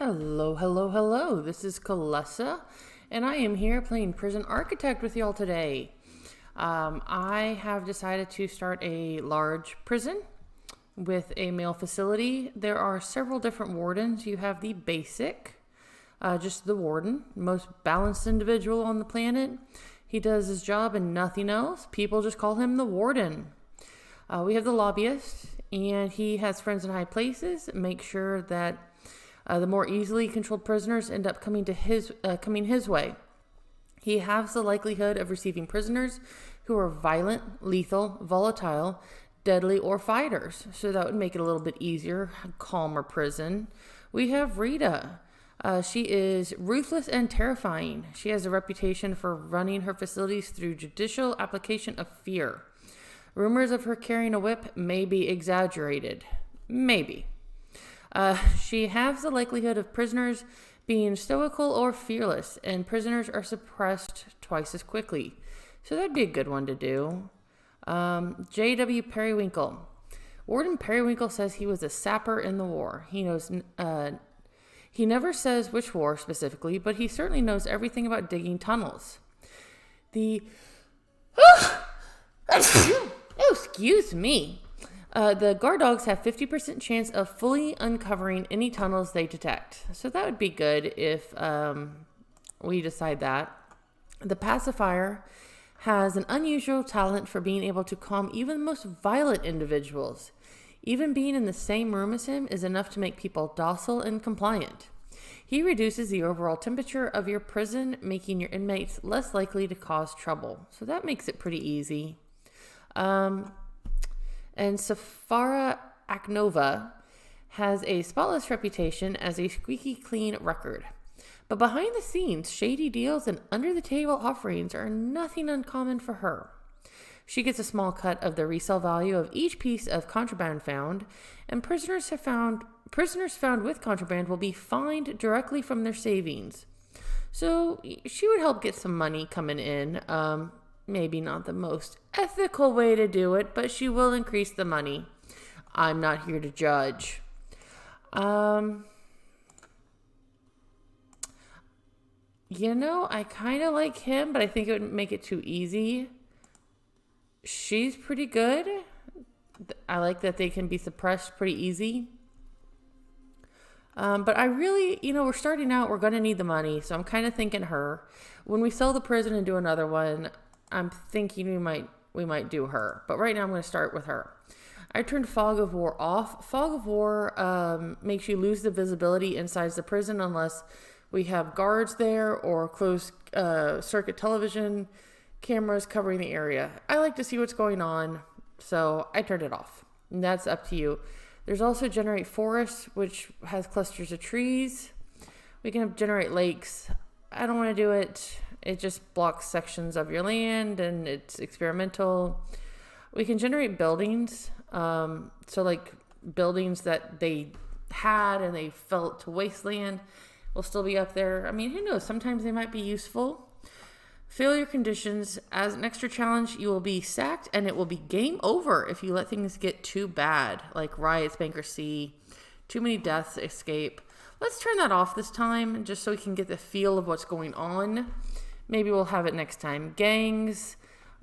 Hello, hello, hello. This is Kalessa, and I am here playing Prison Architect with y'all today. I have decided to start a large prison with a male facility. There are several different wardens. You have the basic, just the warden, most balanced individual on the planet. He does his job and nothing else. People just call him the warden. We have the lobbyist, and he has friends in high places. Make sure that the more easily controlled prisoners end up coming his way. He halves the likelihood of receiving prisoners who are violent, lethal, volatile, deadly, or fighters. So that would make it a little bit easier, calmer prison. We have Rita. She is ruthless and terrifying. She has a reputation for running her facilities through judicial application of fear. Rumors of her carrying a whip may be exaggerated. Maybe. She halves the likelihood of prisoners being stoical or fearless, and prisoners are suppressed twice as quickly. So that'd be a good one to do. J.W. Periwinkle. Warden Periwinkle says he was a sapper in the war. He never says which war specifically, but he certainly knows everything about digging tunnels. Excuse me. The guard dogs have 50% chance of fully uncovering any tunnels they detect. So that would be good if we decide that. The pacifier has an unusual talent for being able to calm even the most violent individuals. Even being in the same room as him is enough to make people docile and compliant. He reduces the overall temperature of your prison, making your inmates less likely to cause trouble. So that makes it pretty easy. And Safara Aknova has a spotless reputation as a squeaky clean record. But behind the scenes, shady deals and under-the-table offerings are nothing uncommon for her. She gets a small cut of the resale value of each piece of contraband found, and prisoners found with contraband will be fined directly from their savings. So she would help get some money coming in. Maybe not the most ethical way to do it, but she will increase the money. I'm not here to judge. I kind of like him, but I think it would make it too easy. She's pretty good. I like that they can be suppressed pretty easy. But I really, we're starting out, we're going to need the money, so I'm kind of thinking her. When we sell the prison and do another one, I'm thinking we might do her. But right now I'm going to start with her. I turned Fog of War off. Fog of War makes you lose the visibility inside the prison unless we have guards there or closed circuit television cameras covering the area. I like to see what's going on, so I turned it off. And that's up to you. There's also Generate Forest, which has clusters of trees. We can generate lakes. I don't want to do it. It just blocks sections of your land, and it's experimental. We can generate buildings. So like buildings that they had and they fell to wasteland will still be up there. I mean, who knows? Sometimes they might be useful. Failure conditions. As an extra challenge, you will be sacked, and it will be game over if you let things get too bad, like riots, bankruptcy, too many deaths, escape. Let's turn that off this time, just so we can get the feel of what's going on. Maybe we'll have it next time. Gangs,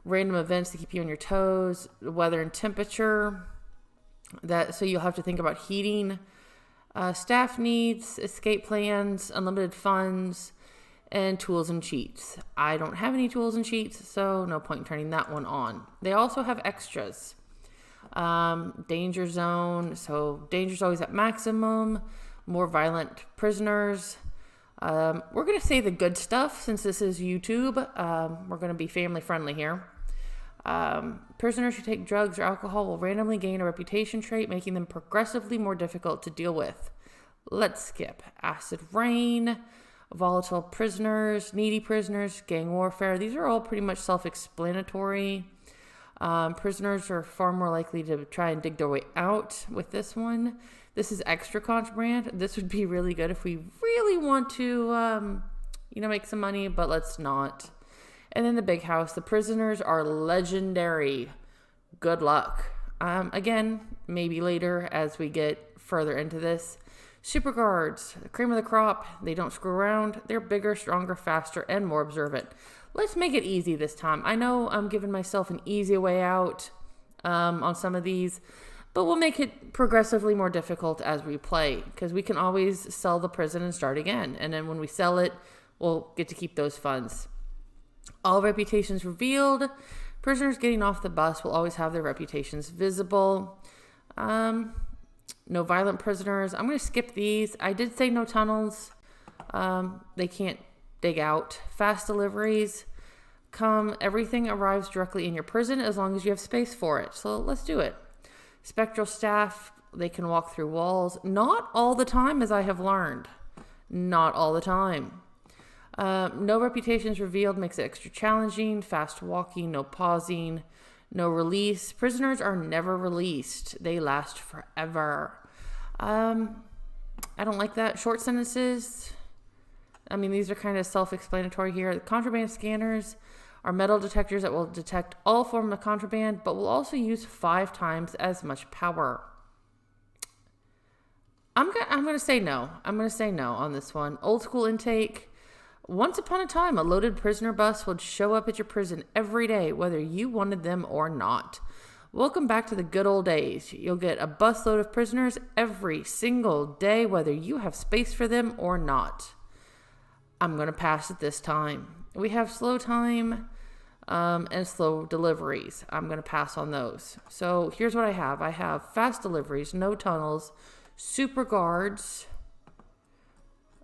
random events to keep you on your toes, weather and temperature. So you'll have to think about heating, staff needs, escape plans, unlimited funds, and tools and cheats. I don't have any tools and cheats, so no point in turning that one on. They also have extras. Danger zone, so danger's always at maximum. More violent prisoners. We're going to say the good stuff since this is YouTube. We're going to be family friendly here. Prisoners who take drugs or alcohol will randomly gain a reputation trait, making them progressively more difficult to deal with. Let's skip. Acid rain, volatile prisoners, needy prisoners, gang warfare. These are all pretty much self-explanatory. Prisoners are far more likely to try and dig their way out with this one. This is extra contraband. This would be really good if we really want to, make some money, but let's not. And then the big house. The prisoners are legendary. Good luck. Again, maybe later as we get further into this. Super guards, the cream of the crop. They don't screw around. They're bigger, stronger, faster, and more observant. Let's make it easy this time. I know I'm giving myself an easy way out on some of these, but we'll make it progressively more difficult as we play, because we can always sell the prison and start again. And then when we sell it, we'll get to keep those funds. All reputations revealed. Prisoners getting off the bus will always have their reputations visible. No violent prisoners. I'm going to skip these. I did say no tunnels. They can't dig out. Fast deliveries. Everything arrives directly in your prison as long as you have space for it. So let's do it. Spectral staff. They can walk through walls. Not all the time, as I have learned. Not all the time. No reputations revealed makes it extra challenging. Fast walking, no pausing, no release. Prisoners are never released. They last forever. I don't like that. Short sentences. I mean, these are kind of self-explanatory here. The contraband scanners are metal detectors that will detect all forms of contraband, but will also use 5 times as much power. I'm going to say no. I'm going to say no on this one. Old school intake. Once upon a time, a loaded prisoner bus would show up at your prison every day, whether you wanted them or not. Welcome back to the good old days. You'll get a busload of prisoners every single day, whether you have space for them or not. I'm going to pass it this time. We have slow time and slow deliveries. I'm going to pass on those. So here's what I have. I have fast deliveries, no tunnels, super guards.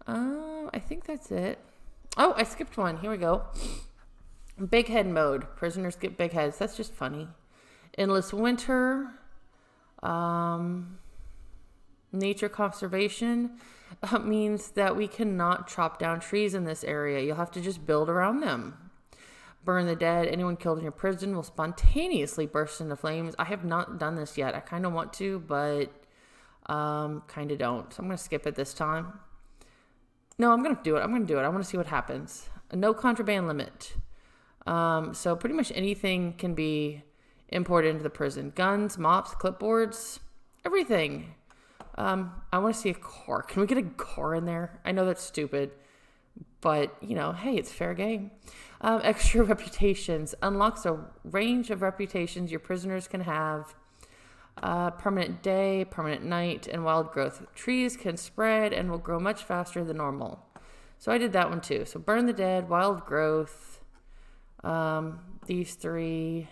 I think that's it. Oh, I skipped one. Here we go. Big head mode. Prisoners get big heads. That's just funny. Endless winter. Nature conservation means that we cannot chop down trees in this area. You'll have to just build around them. Burn the dead. Anyone killed in your prison will spontaneously burst into flames. I have not done this yet. I kind of want to, but kind of don't. So I'm going to skip it this time. No, I'm going to do it. I want to see what happens. No contraband limit. So pretty much anything can be imported into the prison. Guns, mops, clipboards, everything. I want to see a car. Can we get a car in there? I know that's stupid, but hey, it's fair game. Extra reputations. Unlocks a range of reputations your prisoners can have. Permanent day, permanent night, and wild growth. Trees can spread and will grow much faster than normal. So I did that one too. So burn the dead, wild growth, these 3.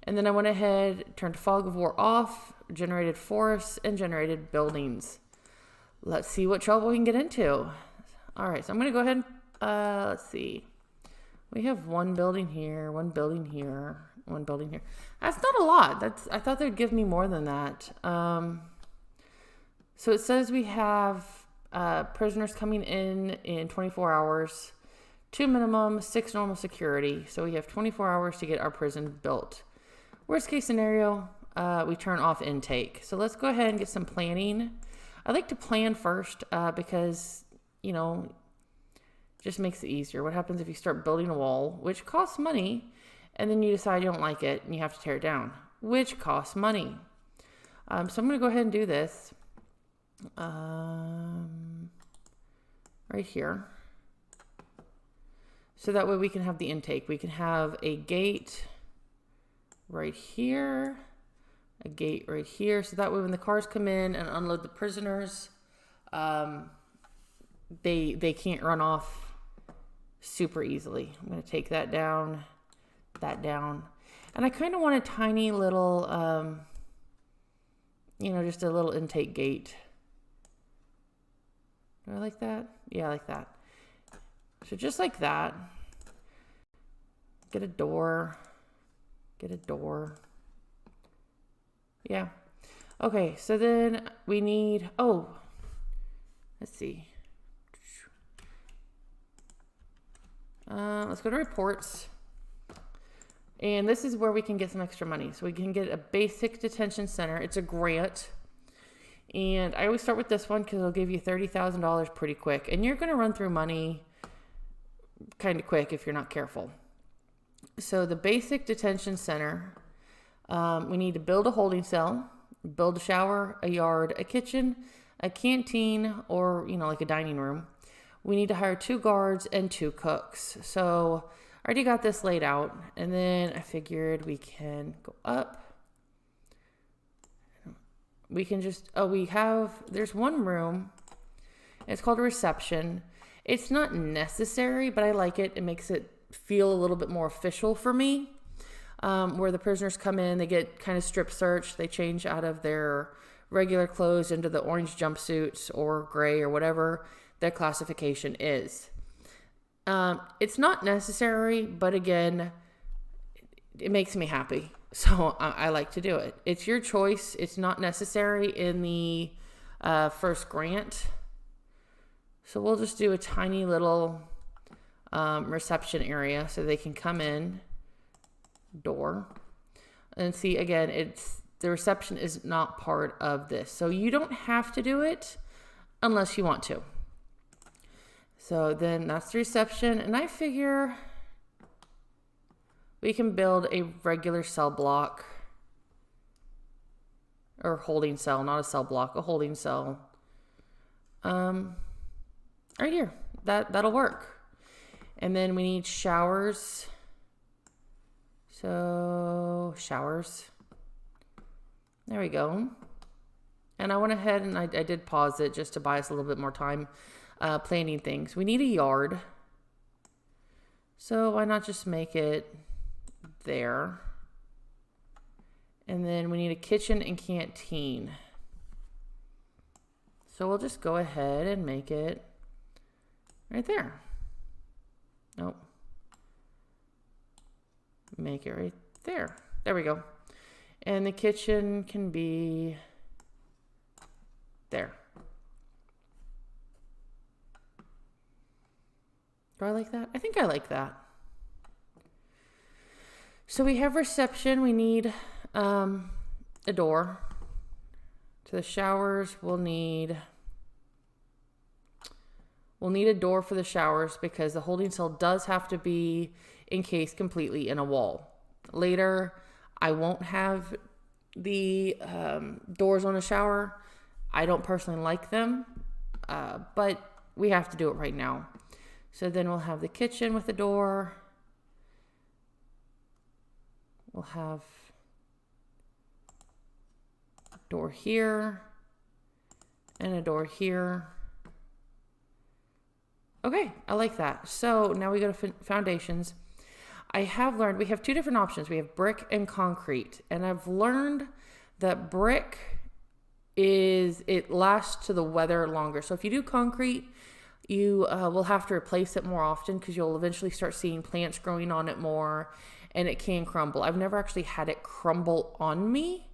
And then I went ahead, turned fog of war off, generated forests, and generated buildings. Let's see what trouble we can get into. All right, so I'm going to go ahead and, let's see. We have 1 building here, 1 building here. 1 building here. That's not a lot. I thought they'd give me more than that. So it says we have prisoners coming in 24 hours, 2 minimum, 6 normal security. So we have 24 hours to get our prison built. Worst case scenario, we turn off intake. So let's go ahead and get some planning. I like to plan first because, just makes it easier. What happens if you start building a wall, which costs money, and then you decide you don't like it and you have to tear it down, which costs money. So I'm going to go ahead and do this right here. So that way we can have the intake. We can have a gate right here, a gate right here. So that way when the cars come in and unload the prisoners, they can't run off super easily. I'm going to take that down. And I kind of want a tiny little, just a little intake gate. Do I like that? Yeah, I like that. So just like that. Get a door. Yeah. Okay, so then we need, let's see. Let's go to reports. And this is where we can get some extra money. So we can get a basic detention center. It's a grant. And I always start with this one because it'll give you $30,000 pretty quick. And you're going to run through money kind of quick if you're not careful. So the basic detention center, we need to build a holding cell, build a shower, a yard, a kitchen, a canteen, or, like a dining room. We need to hire 2 guards and 2 cooks. So I already got this laid out. And then I figured we can go up. We can just, there's one room. It's called a reception. It's not necessary, but I like it. It makes it feel a little bit more official for me. Where the prisoners come in, they get kind of strip searched. They change out of their regular clothes into the orange jumpsuits or gray or whatever their classification is. It's not necessary, but again, it makes me happy. So I like to do it. It's your choice. It's not necessary in the first grant. So we'll just do a tiny little reception area so they can come in. Door. And see, again, the reception is not part of this. So you don't have to do it unless you want to. So then that's the reception. And I figure we can build a regular cell block. Or holding cell, not a cell block, a holding cell. Right here. That'll work. And then we need showers. So showers. There we go. And I went ahead and I did pause it just to buy us a little bit more time planning things. We need a yard. So why not just make it there? And then we need a kitchen and canteen. So we'll just go ahead and make it right there. Nope. Make it right there. There we go. And the kitchen can be there. Do I like that? I think I like that. So we have reception. We need a door. To the showers, we'll need a door for the showers because the holding cell does have to be encased completely in a wall. Later, I won't have the doors on a shower. I don't personally like them, but we have to do it right now. So then we'll have the kitchen with the door. We'll have a door here and a door here. Okay, I like that. So now we go to foundations. I have learned we have 2 different options. We have brick and concrete. And I've learned that brick it lasts to the weather longer. So if you do concrete, you will have to replace it more often because you'll eventually start seeing plants growing on it more and it can crumble. I've never actually had it crumble on me,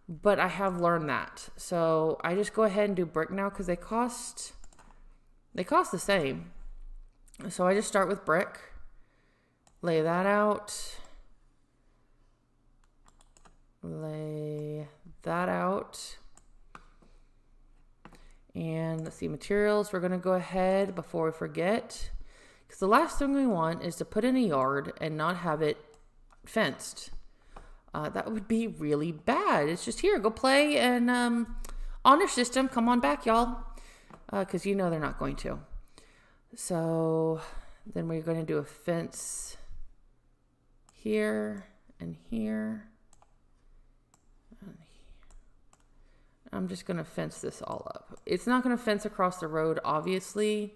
but I have learned that. So I just go ahead and do brick now because they cost the same. So I just start with brick. Lay that out. Lay that out. And let's see, materials. We're going to go ahead before we forget. Because the last thing we want is to put in a yard and not have it fenced. That would be really bad. It's just here, go play and honor system. Come on back, y'all. Because you know they're not going to. So then we're going to do a fence here and here. I'm just going to fence this all up. It's not going to fence across the road, obviously,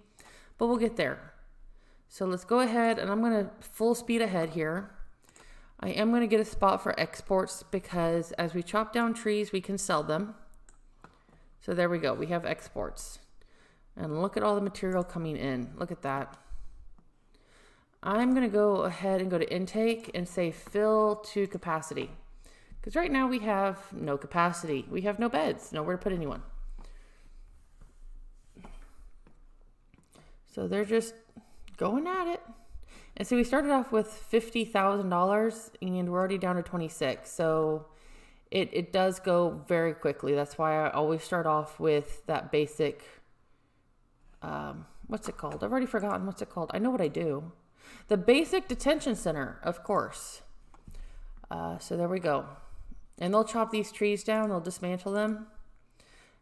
but we'll get there. So let's go ahead, and I'm going to full speed ahead here. I am going to get a spot for exports because as we chop down trees, we can sell them. So there we go. We have exports. And look at all the material coming in. Look at that. I'm going to go ahead and go to intake and say fill to capacity. Because right now we have no capacity. We have no beds, nowhere to put anyone. So they're just going at it. And so we started off with $50,000 and we're already down to 26. So it does go very quickly. That's why I always start off with that basic, what's it called? I've already forgotten what's it called. I know what I do. The basic detention center, of course. So there we go. And they'll chop these trees down. They'll dismantle them.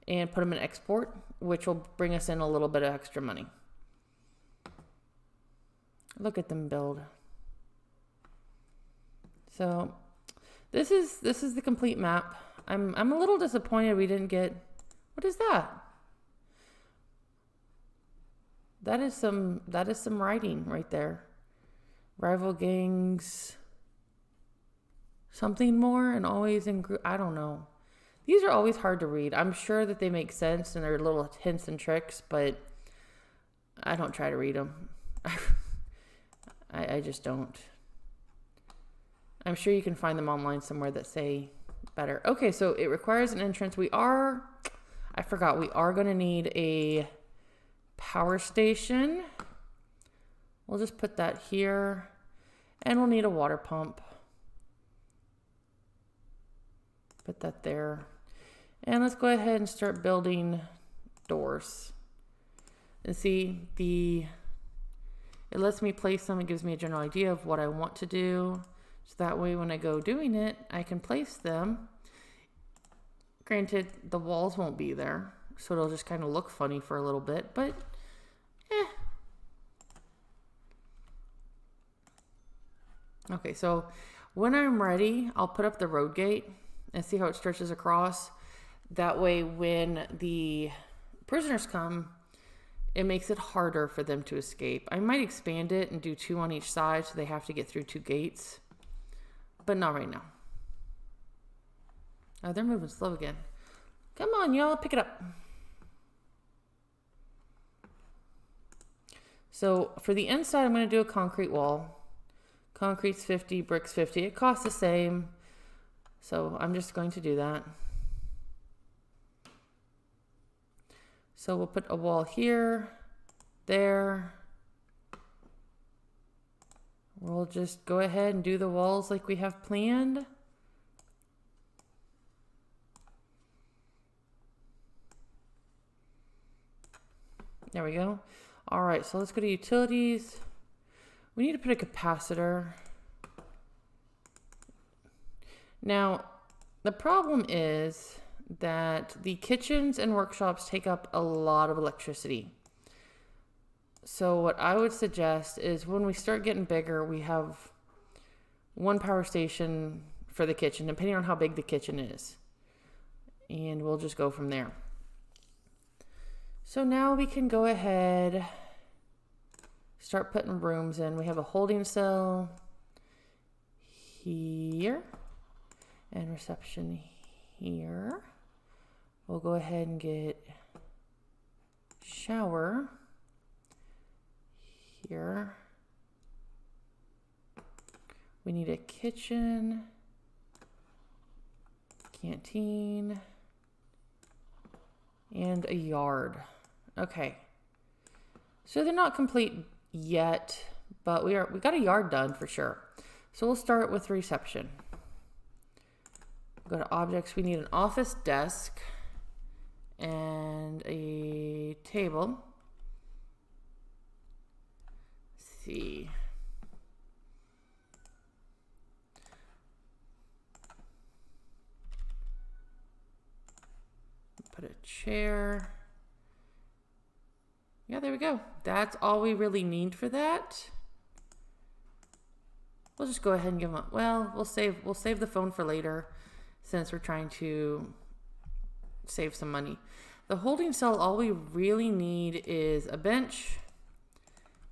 and put them in export, which will bring us in a little bit of extra money. Look at them build. So this is the complete map. I'm a little disappointed we didn't get, what is that? That is some writing right there. Rival gangs, something more, and always in group. I don't know. These are always hard to read. I'm sure that they make sense and they're little hints and tricks, but I don't try to read them. I just don't. I'm sure you can find them online somewhere that say better. Okay, so it requires an entrance. I forgot, we are going to need a power station. We'll just put that here. And we'll need a water pump. Put that there. And let's go ahead and start building doors. And see, it lets me place them. It gives me a general idea of what I want to do. So that way when I go doing it, I can place them. Granted, the walls won't be there. So it'll just kind of look funny for a little bit. But, Okay, so when I'm ready, I'll put up the road gate and see how it stretches across. That way when the prisoners come, it makes it harder for them to escape. I might expand it and do 2 on each side so they have to get through 2 gates. But not right now. Oh, they're moving slow again. Come on, y'all, pick it up. So for the inside, I'm going to do a concrete wall. Concrete's 50, bricks 50. It costs the same. So I'm just going to do that. So we'll put a wall here, there. We'll just go ahead and do the walls like we have planned. There we go. All right, so let's go to utilities. We need to put a capacitor. Now, the problem is that the kitchens and workshops take up a lot of electricity. So what I would suggest is when we start getting bigger, we have 1 power station for the kitchen, depending on how big the kitchen is. And we'll just go from there. So now we can go ahead, start putting rooms in. We have a holding cell here and reception here. We'll go ahead and get shower here. We need a kitchen, canteen, and a yard. Okay. So they're not complete yet, but we got a yard done for sure. So we'll start with reception. Go to objects. We need an office desk and a table. Let's see. Put a chair. Yeah, there we go. That's all we really need for that. We'll just go ahead and give them up. Well, we'll save the phone for later since we're trying to save some money. The holding cell, all we really need is a bench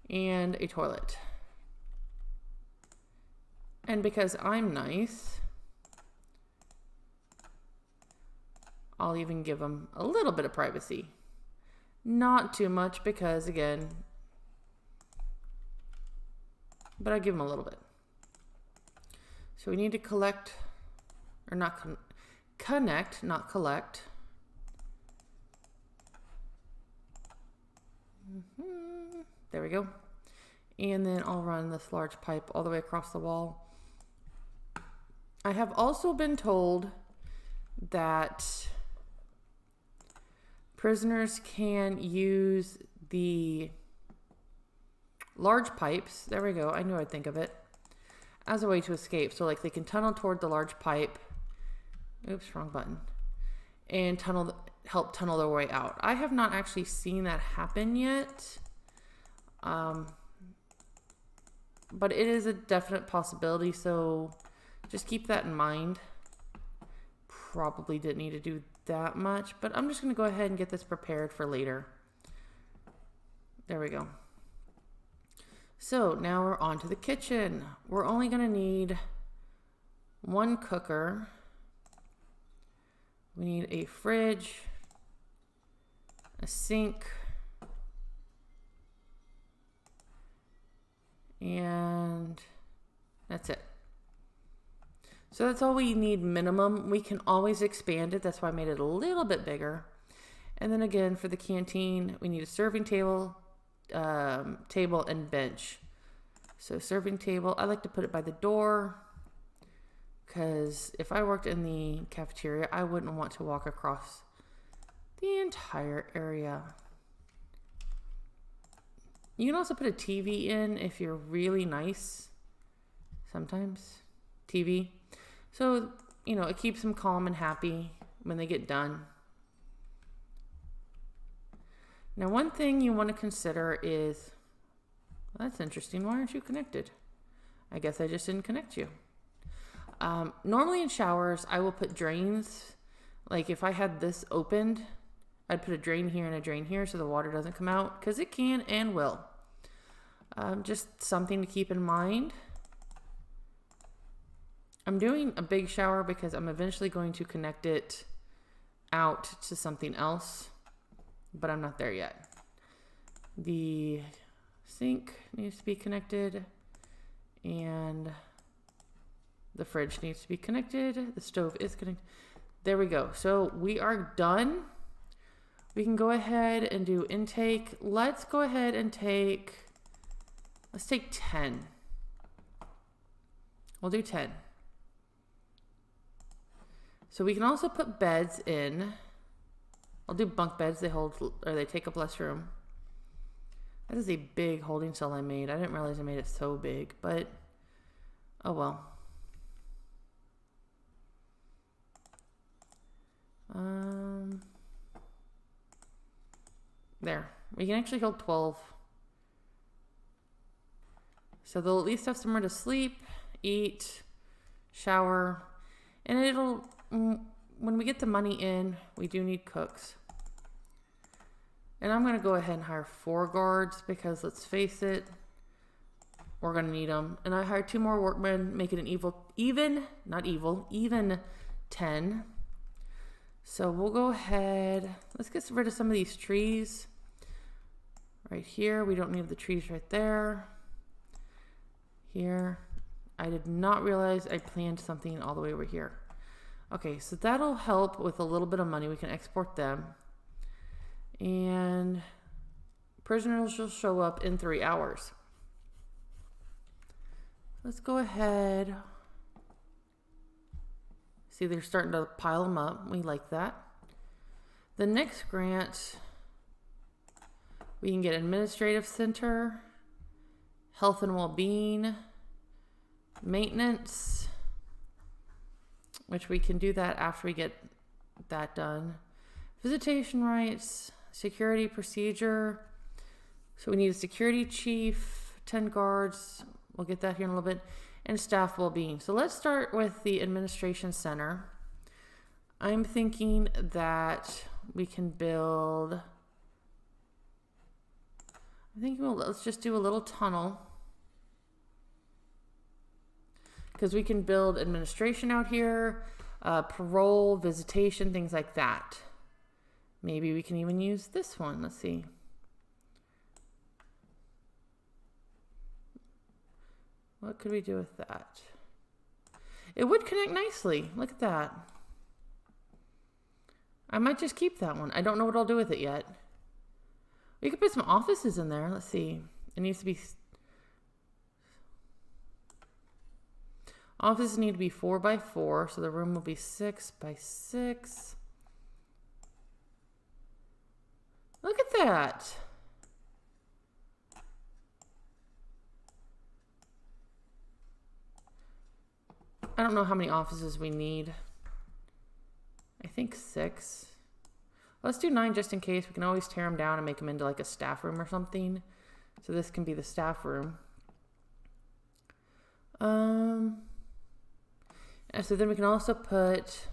and a toilet. And because I'm nice, I'll even give them a little bit of privacy. Not too much because, again, but I give them a little bit. So we need to collect, or not connect, not collect. There we go. And then I'll run this large pipe all the way across the wall. I have also been told that prisoners can use the large pipes, there we go, I knew I'd think of it, as a way to escape. So like they can tunnel toward the large pipe, oops, wrong button, and tunnel, help tunnel their way out. I have not actually seen that happen yet. But it is a definite possibility, so just keep that in mind. Probably didn't need to do that much, but I'm just going to go ahead and get this prepared for later. There we go. So now we're on to the kitchen. We're only going to need one cooker. We need a fridge, a sink, and that's it. So that's all we need minimum. We can always expand it. That's why I made it a little bit bigger. And then again, for the canteen, we need a serving table, table and bench. So serving table, I like to put it by the door because if I worked in the cafeteria, I wouldn't want to walk across the entire area. You can also put a TV in if you're really nice. Sometimes TV. So, you know, it keeps them calm and happy when they get done. Now, one thing you want to consider is, well, that's interesting. Why aren't you connected? I guess I just didn't connect you. Normally in showers, I will put drains. Like if I had this opened, I'd put a drain here and a drain here so the water doesn't come out, because it can and will. Just something to keep in mind. I'm doing a big shower because I'm eventually going to connect it out to something else, but I'm not there yet. The sink needs to be connected and the fridge needs to be connected. The stove is connected. There we go. So we are done. We can go ahead and do intake. Let's go ahead and let's take 10. We'll do 10. So we can also put beds in. I'll do bunk beds. They take up less room. That is a big holding cell I made. I didn't realize I made it so big, but oh well. There. We can actually hold 12. So they'll at least have somewhere to sleep, eat, shower, and when we get the money in, we do need cooks. And I'm going to go ahead and hire 4 guards because let's face it, we're going to need them. And I hired 2 more workmen, making it even 10. So we'll go ahead. Let's get rid of some of these trees. Right here, we don't need the trees right there. Here, I did not realize I planned something all the way over here. Okay, so that'll help with a little bit of money. We can export them. And prisoners will show up in 3 hours. Let's go ahead. See, they're starting to pile them up. We like that. The next grant, we can get administrative center, health and well-being, maintenance, which we can do that after we get that done. Visitation rights, security procedure. So we need a security chief, 10 guards. We'll get that here in a little bit. And staff well-being. So let's start with the administration center. I'm thinking that we can build, let's just do a little tunnel. Because we can build administration out here, parole, visitation, things like that. Maybe we can even use this one. Let's see. What could we do with that? It would connect nicely. Look at that. I might just keep that one. I don't know what I'll do with it yet. We could put some offices in there. Let's see. It needs to be... Offices need to be 4 by 4, so the room will be 6 by 6. Look at that. I don't know how many offices we need. I think 6. Let's do 9 just in case. We can always tear them down and make them into like a staff room or something. So this can be the staff room. And so then we can also put,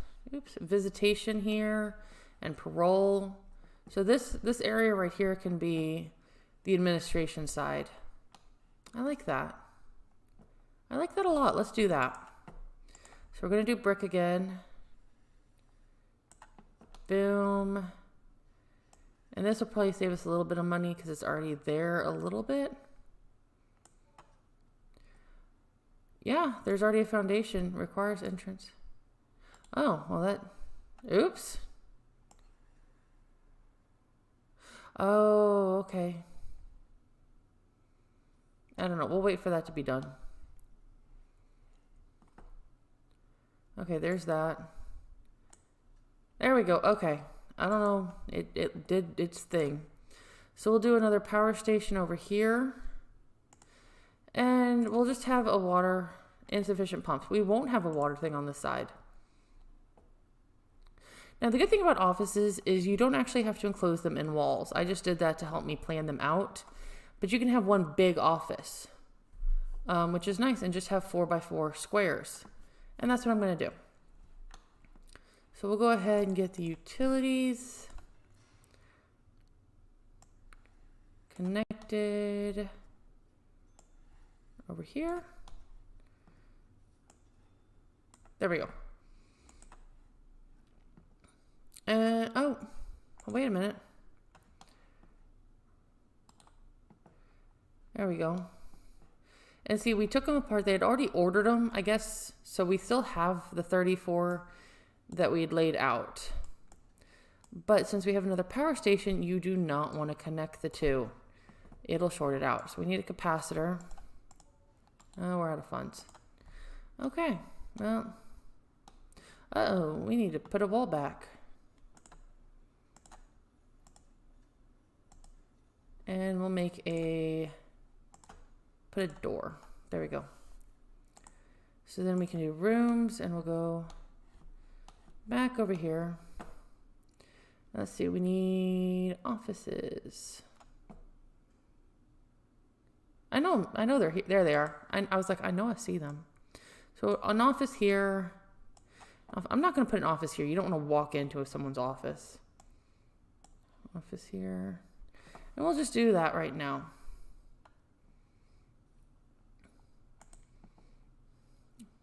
visitation here and parole. So this area right here can be the administration side. I like that. I like that a lot. Let's do that. So we're going to do brick again. Boom. And this will probably save us a little bit of money because it's already there a little bit. Yeah, there's already a foundation. Requires entrance. Oh, well that... Oops. Oh, okay. I don't know. We'll wait for that to be done. Okay, there's that. There we go. Okay. I don't know. It did its thing. So we'll do another power station over here. And we'll just have a water, insufficient pumps. We won't have a water thing on this side. Now, the good thing about offices is you don't actually have to enclose them in walls. I just did that to help me plan them out. But you can have one big office, which is nice, and just have 4x4 squares. And that's what I'm going to do. So we'll go ahead and get the utilities connected over here. There we go. Oh, wait a minute. There we go. And see, we took them apart. They had already ordered them, I guess. So we still have the 34 that we had laid out. But since we have another power station, you do not want to connect the two. It'll short it out. So we need a capacitor. Oh, we're out of funds. Okay, well. Uh-oh, we need to put a wall back. And we'll make put a door. There we go. So then we can do rooms, and we'll go back over here. Let's see, we need offices. I know they're here. There they are. I was like, I know I see them. So an office here. I'm not going to put an office here. You don't want to walk into someone's office. Office here. And we'll just do that right now.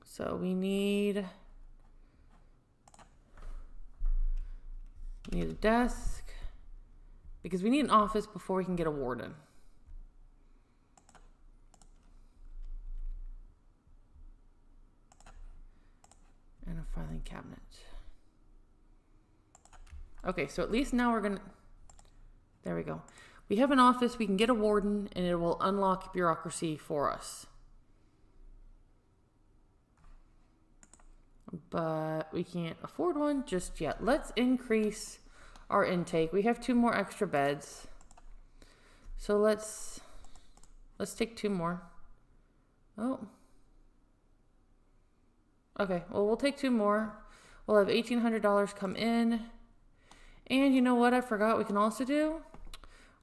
So we need a desk because we need an office before we can get a warden. And a filing cabinet. Okay, so at least now we're going to... There we go. We have an office, we can get a warden, and it will unlock bureaucracy for us. But we can't afford one just yet. Let's increase our intake. We have 2 more extra beds. So let's take 2 more. Oh. Okay, well, we'll take 2 more. We'll have $1,800 come in. And you know what I forgot we can also do?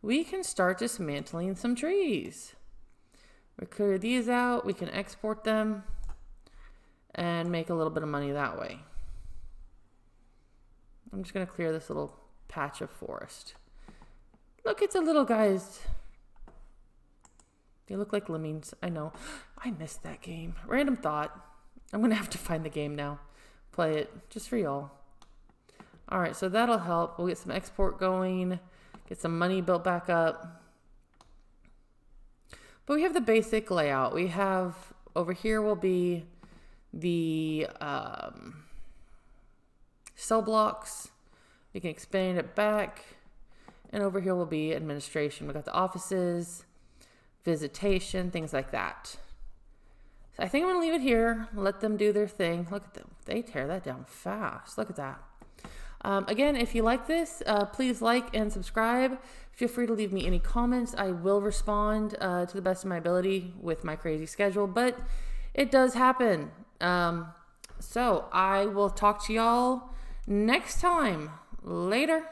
We can start dismantling some trees. We clear these out. We can export them and make a little bit of money that way. I'm just going to clear this little patch of forest. Look, it's a little guys. They look like lemmings. I know. I missed that game. Random thought. I'm going to have to find the game now. Play it just for y'all. All right, so that'll help. We'll get some export going. Get some money built back up. But we have the basic layout. We have, over here will be the cell blocks. We can expand it back. And over here will be administration. We got the offices, visitation, things like that. So I think I'm going to leave it here. Let them do their thing. Look at them. They tear that down fast. Look at that. Again, if you like this, please like and subscribe. Feel free to leave me any comments. I will respond to the best of my ability with my crazy schedule, but it does happen. So I will talk to y'all next time. Later.